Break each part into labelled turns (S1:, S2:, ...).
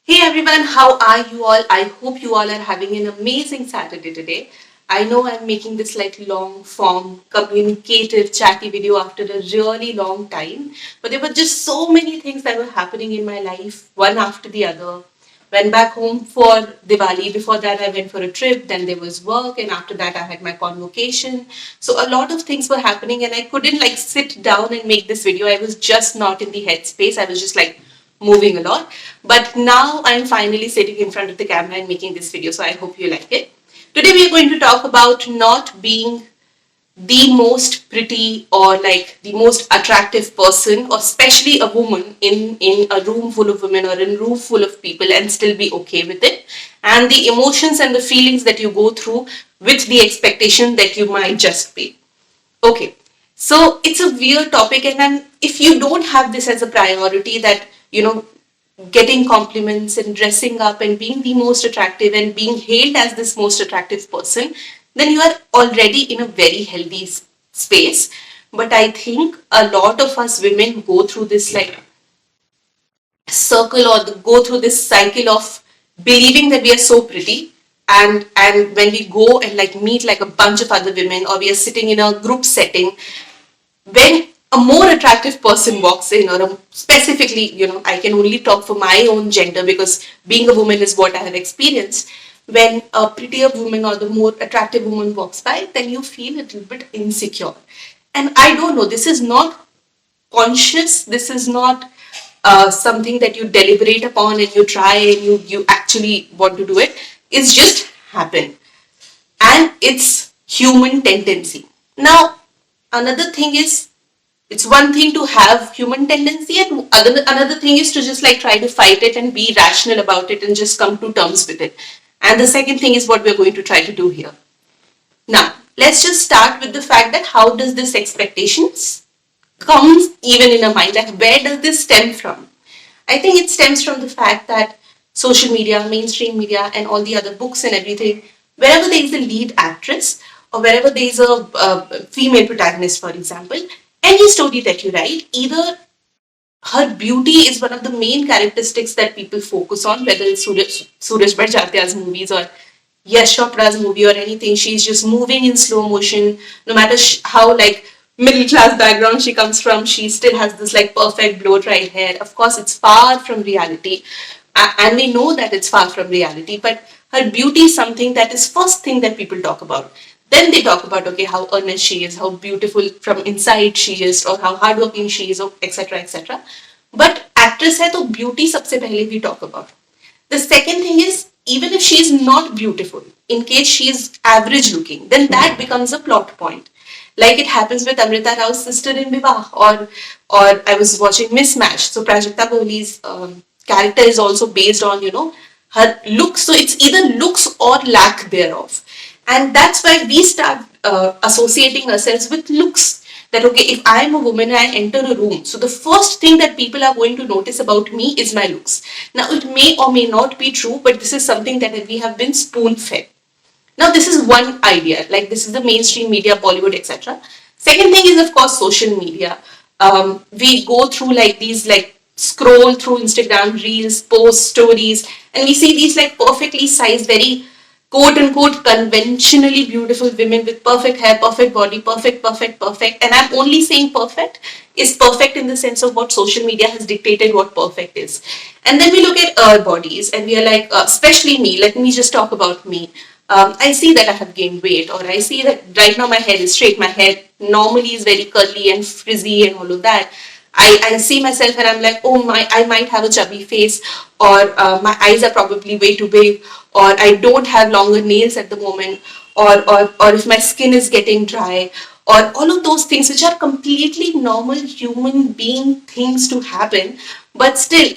S1: Hey everyone, how are you all? I hope you all are having an amazing Saturday today. I know I'm making this like long form, communicative, chatty video after a really long time, but there were just so many things that were happening in my life, one after the other. Went back home for Diwali. Before that, I went for a trip. Then there was work, and after that, I had my convocation. So a lot of things were happening, and I couldn't like sit down and make this video. I was just not in the headspace. I was just like moving a lot. But now I'm finally sitting in front of the camera and making this video. So I hope you like it. Today we are going to talk about not being the most pretty or like the most attractive person, or especially a woman in a room full of women or in a room full of people, and still be okay with it, and the emotions and the feelings that you go through with the expectation that you might just be okay. So it's a weird topic, and then if you don't have this as a priority, that getting compliments and dressing up and being the most attractive and being hailed as this most attractive person, then you are already in a very healthy space. But I think a lot of us women go through this like circle, or go through this cycle of believing that we are so pretty, and when we go and like meet like a bunch of other women, or we are sitting in a group setting, when a more attractive person walks in, or specifically, I can only talk for my own gender because being a woman is what I have experienced. When a prettier woman or the more attractive woman walks by, then you feel a little bit insecure. And I don't know, this is not conscious, this is not something that you deliberate upon and you try and you actually want to do it. It's just happen, and it's human tendency. Now, another thing is, it's one thing to have human tendency, and another thing is to just like try to fight it and be rational about it and just come to terms with it. And the second thing is what we're going to try to do here. Now, let's just start with the fact that how does this expectations comes even in a mind, like where does this stem from? I think it stems from the fact that social media, mainstream media, and all the other books and everything, wherever there is a lead actress, or wherever there is a female protagonist, for example, any story that you write, either her beauty is one of the main characteristics that people focus on, whether it's Suraj Bhattacharya's movies or Yash Chopra's movie or anything. She's just moving in slow motion, no matter how like middle class background she comes from, she still has this like perfect blow dried hair. Of course, it's far from reality, and we know that it's far from reality. But her beauty is something that is first thing that people talk about. Then they talk about, okay, how earnest she is, how beautiful from inside she is, or how hardworking she is, etc., etc. But actress hai to beauty sabse pehle we talk about. The second thing is, even if she is not beautiful, in case she is average looking, then that becomes a plot point. Like it happens with Amrita Rao's sister in Vivah, or I was watching Mismatch. So Prajakta Kohli's character is also based on her looks. So it's either looks or lack thereof, and that's why we start associating ourselves with looks. That okay, if I am a woman and I enter a room, so the first thing that people are going to notice about me is my looks. Now it may or may not be true, but this is something that we have been spoon fed. Now this is one idea, like this is the mainstream media, Bollywood, etc. Second thing is of course social media. We go through like these like scroll through Instagram reels, post stories, and we see these like perfectly sized, very quote unquote conventionally beautiful women with perfect hair, perfect body, perfect. And I'm only saying perfect is perfect in the sense of what social media has dictated what perfect is. And then we look at our bodies and we are like, especially me, let me just talk about me. I see that I have gained weight, or I see that right now my hair is straight. My hair normally is very curly and frizzy and all of that. I see myself and I'm like, oh my, I might have a chubby face, or my eyes are probably way too big, or I don't have longer nails at the moment, or if my skin is getting dry, or all of those things which are completely normal human being things to happen, but still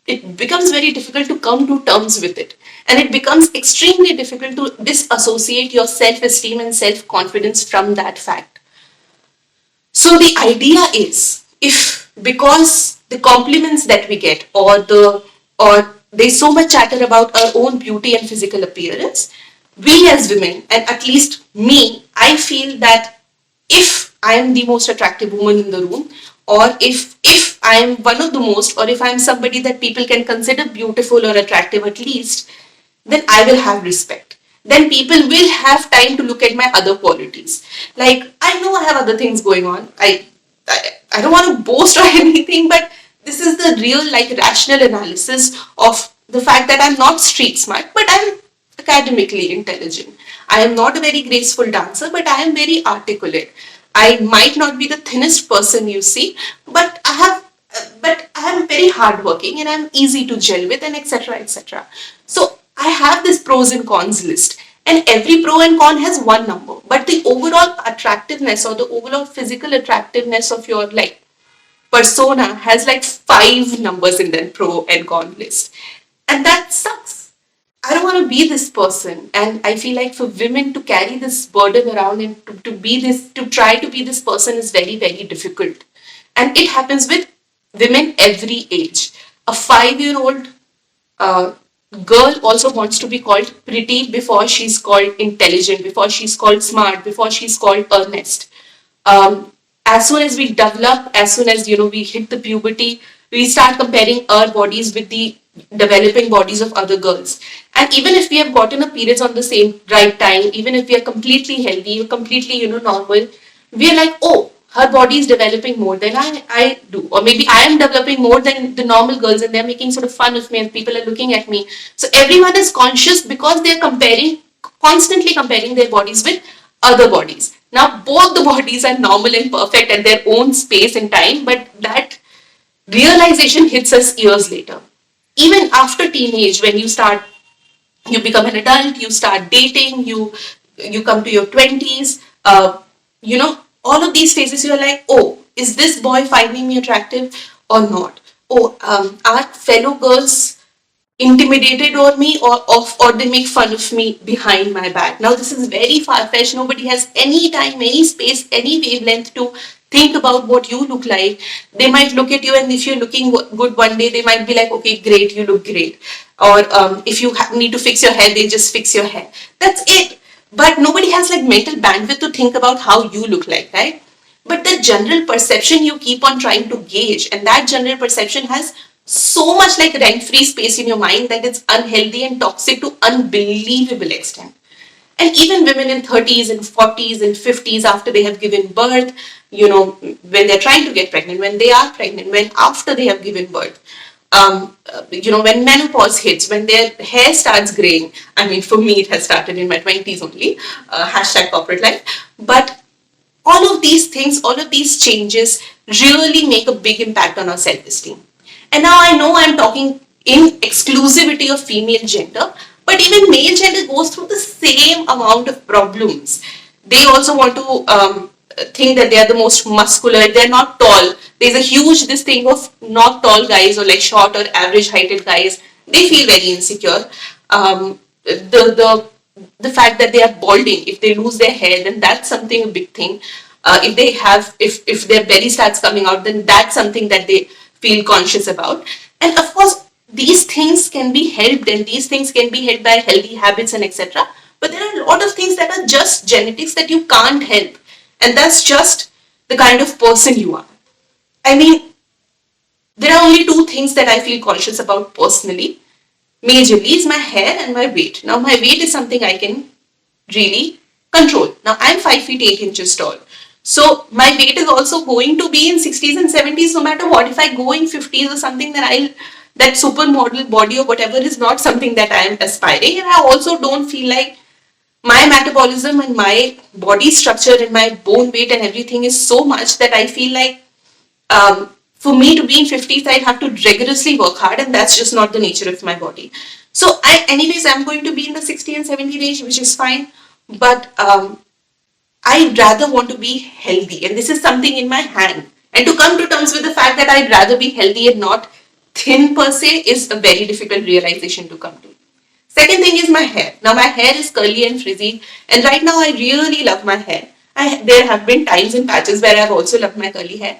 S1: it becomes very difficult to come to terms with it. And it becomes extremely difficult to disassociate your self-esteem and self-confidence from that fact. So the idea is, if because the compliments that we get, or there's so much chatter about our own beauty and physical appearance, we as women, and at least me, I feel that if I am the most attractive woman in the room, or if I'm one of the most, or if I'm somebody that people can consider beautiful or attractive at least, then I will have respect. Then people will have time to look at my other qualities. Like, I know I have other things going on. I don't want to boast or anything, but this is the real, like, rational analysis of the fact that I'm not street smart, but I'm academically intelligent. I am not a very graceful dancer, but I am very articulate. I might not be the thinnest person you see, but I am very hardworking and I'm easy to gel with, and etc. etc. So I have this pros and cons list, and every pro and con has one number, but the overall attractiveness or the overall physical attractiveness of your, like, persona has like five numbers in that pro and con list, and that sucks. I don't want to be this person. And I feel like for women to carry this burden around and to be this, to try to be this person is very, very difficult. And it happens with women every age. A 5-year old uh, girl also wants to be called pretty before she's called intelligent, before she's called smart, before she's called earnest. As soon as we develop, as soon as we hit the puberty, we start comparing our bodies with the developing bodies of other girls. And even if we have gotten a periods on the same right time, even if we are completely healthy, completely normal, we are like, oh, her body is developing more than I do, or maybe I am developing more than the normal girls, and they're making sort of fun of me, and people are looking at me. So everyone is conscious because they're constantly comparing their bodies with other bodies. Now, both the bodies are normal and perfect at their own space and time, but that realization hits us years later. Even after teenage, when you become an adult, you start dating, you come to your 20s, all of these phases, you're like, oh, is this boy finding me attractive or not? Oh, are fellow girls intimidated on me, or they make fun of me behind my back? Now this is very far-fetched. Nobody has any time, any space, any wavelength to think about what you look like. They might look at you, and if you're looking good one day, they might be like, okay, great, you look great. Or if you need to fix your hair, they just fix your hair. That's it. But nobody has like mental bandwidth to think about how you look like, right? But the general perception you keep on trying to gauge, and that general perception has so much like rent-free space in your mind that it's unhealthy and toxic to unbelievable extent. And even women in 30s and 40s and 50s, after they have given birth, when they're trying to get pregnant, when they are pregnant, when after they have given birth, when menopause hits, when their hair starts graying. I mean, for me, it has started in my 20s only, hashtag corporate life. But all of these things, all of these changes really make a big impact on our self-esteem. And now I know I'm talking in exclusivity of female gender, but even male gender goes through the same amount of problems. They also want to think that they are the most muscular. They're not tall. There's a huge this thing of not tall guys or like short or average heighted guys. They feel very insecure. The fact that they are balding, if they lose their hair, then that's something a big thing. If their belly starts coming out, then that's something that they feel conscious about. And of course, these things can be helped, and these things can be helped by healthy habits and etc. But there are a lot of things that are just genetics that you can't help, and that's just the kind of person you are. I mean, there are only two things that I feel conscious about personally. Majorly is my hair and my weight. Now, my weight is something I can really control. Now, I'm 5 feet 8 inches tall. So, my weight is also going to be in 60s and 70s no matter what. If I go in 50s or something, then that supermodel body or whatever is not something that I am aspiring. And I also don't feel like my metabolism and my body structure and my bone weight and everything is so much that I feel like for me to be in 50s, I'd have to rigorously work hard, and that's just not the nature of my body. So, I'm going to be in the 60 and 70 range, which is fine, but I'd rather want to be healthy, and this is something in my hand. And to come to terms with the fact that I'd rather be healthy and not thin per se is a very difficult realization to come to. Second thing is my hair. Now, my hair is curly and frizzy, and right now I really love my hair. There have been times and patches where I've also loved my curly hair.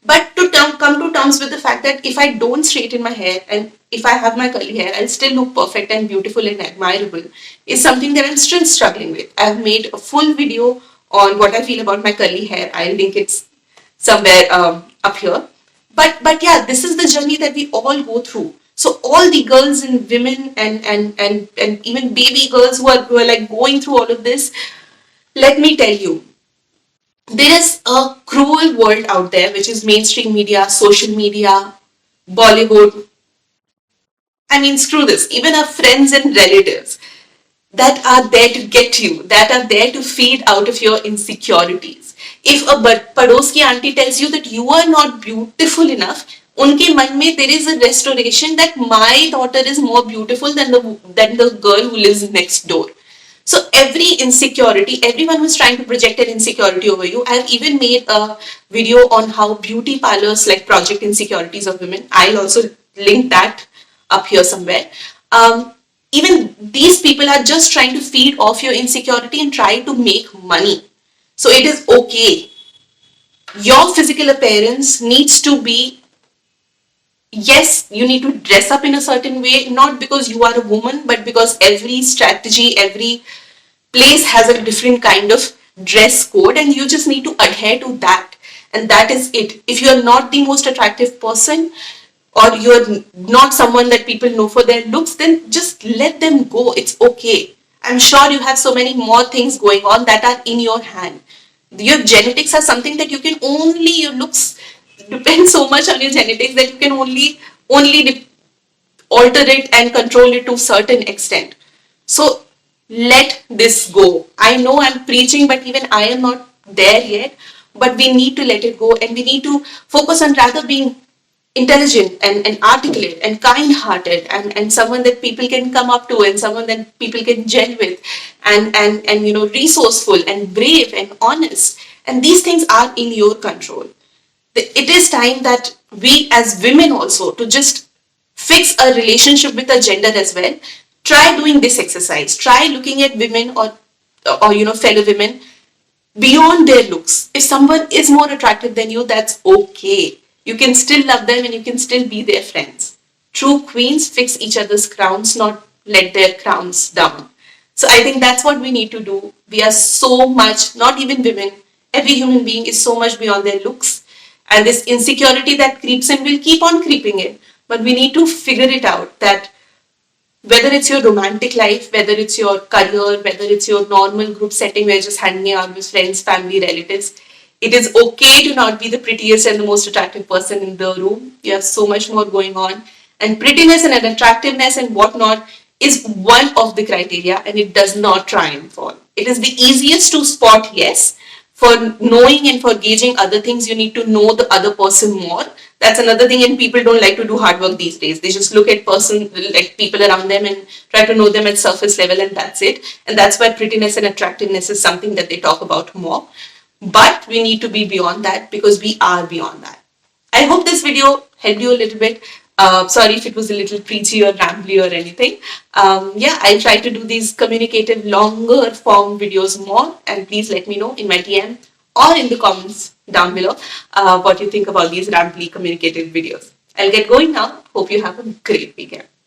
S1: But to come to terms with the fact that if I don't straighten my hair and if I have my curly hair, I'll still look perfect and beautiful and admirable is something that I'm still struggling with. I've made a full video on what I feel about my curly hair. I'll link it somewhere up here. But yeah, this is the journey that we all go through. So all the girls and women and even baby girls who are like going through all of this, let me tell you, there is a cruel world out there, which is mainstream media, social media, Bollywood. I mean, screw this. Even our friends and relatives that are there to get you, that are there to feed out of your insecurities. If a pados ki auntie tells you that you are not beautiful enough, unke man mein there is a restoration that my daughter is more beautiful than the girl who lives next door. So every insecurity, everyone who's trying to project an insecurity over you, I've even made a video on how beauty parlors like project insecurities of women. I'll also link that up here somewhere. Even these people are just trying to feed off your insecurity and try to make money. So it is okay. Your physical appearance needs to be, yes, you need to dress up in a certain way, not because you are a woman, but because every strategy, every place has a different kind of dress code, and you just need to adhere to that. And that is it. If you are not the most attractive person, or you're not someone that people know for their looks, then just let them go. It's okay. I'm sure you have so many more things going on that are in your hand. Your genetics are something that you can only, your looks depend so much on your genetics that you can only alter it and control it to a certain extent. So let this go. I know I'm preaching, but even I am not there yet. But we need to let it go, and we need to focus on rather being intelligent and articulate and kind-hearted, and someone that people can come up to, and someone that people can gel with, and resourceful and brave and honest. And these things are in your control. It is time that we as women also to just fix a relationship with a gender as well. Try doing this exercise. Try looking at women, or fellow women, beyond their looks. If someone is more attractive than you, that's okay. You can still love them and you can still be their friends. True queens fix each other's crowns, not let their crowns down. So I think that's what we need to do. We are so much, not even women, every human being is so much beyond their looks. And this insecurity that creeps in will keep on creeping in. But we need to figure it out that whether it's your romantic life, whether it's your career, whether it's your normal group setting where you're just hanging out with friends, family, relatives, it is okay to not be the prettiest and the most attractive person in the room. You have so much more going on. And prettiness and attractiveness and whatnot is one of the criteria, and it does not try and fall. It is the easiest to spot, yes. For knowing and for gauging other things, you need to know the other person more. That's another thing, and people don't like to do hard work these days. They just look at like people around them and try to know them at surface level, and that's it. And that's why prettiness and attractiveness is something that they talk about more. But we need to be beyond that, because we are beyond that. I hope this video helped you a little bit. Sorry if it was a little preachy or rambly or anything. Yeah, I'll try to do these communicative, longer form videos more. And please let me know in my DM or in the comments down below what you think about these rambly communicative videos. I'll get going now. Hope you have a great weekend.